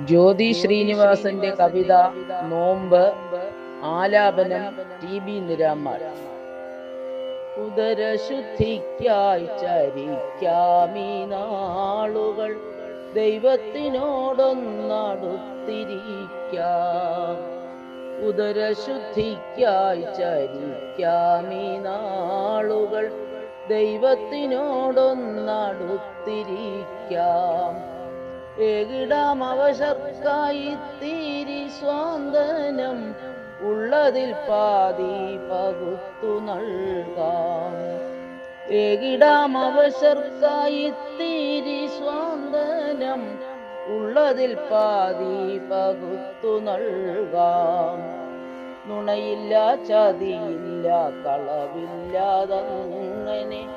ജ്യോതി ശ്രീനിവാസന്റെ കവിത നോമ്പ് ആലാപനം ടി ബി നിരാമാർ. ഉദരശുദ്ധിക്കായി ചരിക്കാമീ നാളുകൾ ദൈവത്തിനോടൊന്നടുത്തിരിക്കാം. ഉദരശുദ്ധിക്കായി ചരിക്കാമീ നാളുകൾ ദൈവത്തിനോടൊന്നടുത്തിരിക്കാം. ഏകിടാം അവശർക്കായി തീരി സ്വാന്തനം ഉള്ളതിൽ പാതി പകുത്തു നൽകാം. ഏകിടാം അവശർക്കായി തീരി സ്വാന്തനം ഉള്ളതിൽ പാതി പകുത്തു നൽകാം. നുണയില്ല, ചതിയില്ല, കളവില്ലാതങ്ങനെ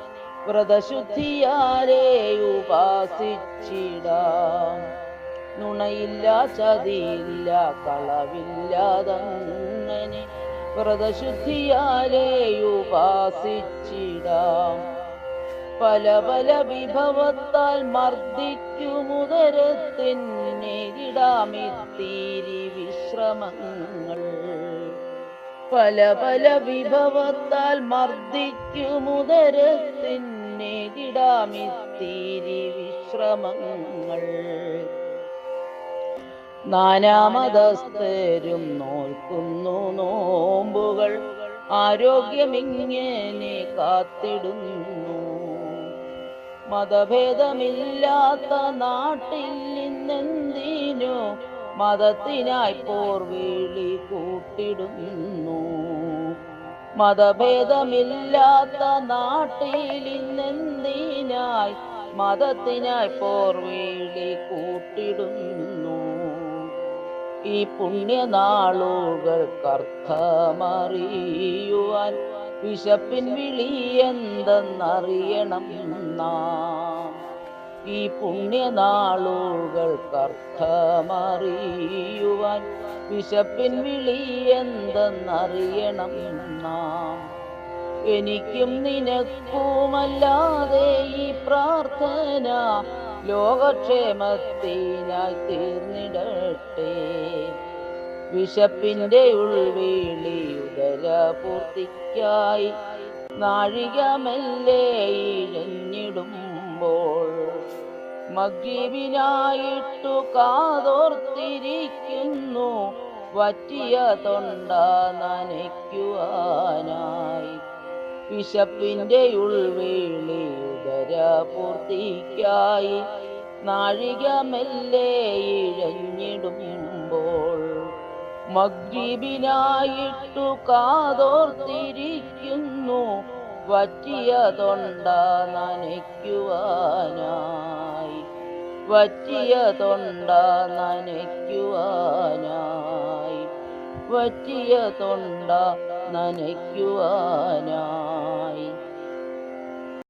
വ്രതശുദ്ധിയാരെ ഉപാസിച്ചിടാം. നുണയില്ല, ചതിയില്ല, കളവില്ലാതങ്ങനെ വ്രതശുദ്ധിയാരെ ഉപാസിച്ചിടാം. പല പല വിഭവത്താൽ മർദ്ദിക്കുമുദരത്തിനേകിടാമിത്തിരി വിശ്രമങ്ങൾ. പല പല വിഭവത്താൽ മർദ്ദിക്കുമുദരത്തിനേകിടാമിത്തിരി വിശ്രമങ്ങൾ. നാനാമതസ്ഥരും നോൽക്കുന്നു നോമ്പുകൾ ആരോഗ്യമിങ്ങനെ കാത്തിടുന്നു. മതഭേദമില്ലാത്ത നാട്ടിൽ ഇന്നെന്തിനോ മതത്തിനായി പോർവിളി കൂട്ടിടുന്നു. മതഭേദമില്ലാത്ത നാട്ടിൽ ഇന്നെന്തിനായി മതത്തിനായി പോർവിളി കൂട്ടിടുന്നു. ഈ പുണ്യനാളുകൾക്കർത്ഥമറിയുവാൻ വിശപ്പിൻ വിളി എന്തെന്നറിയണം നാം. ഈ പുണ്യനാളുകൾക്കർത്ഥമറിയുവാൻ വിശപ്പിൻ വിളി എന്തെന്നറിയണം നാം. എനിക്കും നിനക്കുമല്ലാതെ ഈ പ്രാർത്ഥന ലോകക്ഷേമത്തിനായി തീർന്നിടട്ടെ. വിശപ്പിന്റെ ഉൾവിളി ഉദരപൂർത്തിക്കായി നാഴികമെല്ലെ ഇഴഞ്ഞിടുമ്പോൾ മഗ്രിബിനായിട്ടു കാതോർത്തിരിക്കുന്നു വറ്റിയ തൊണ്ട നനയ്ക്കുവാനായി. വിശപ്പിന്റെ ഉൾവിളി ഉദരപൂർത്തിക്കായി നാഴികമെല്ലെ ഇഴഞ്ഞിടുമ്പോൾ മഗ്രിബിനായിട്ടു കാതോർത്തിരിക്കുന്നു വറ്റിയ തൊണ്ട നനയ്ക്കുവാനായി. വറ്റിയ തൊണ്ട നനയ്ക്കുവാനായി. വറ്റിയ തൊണ്ട നനയ്ക്കുവാനായി.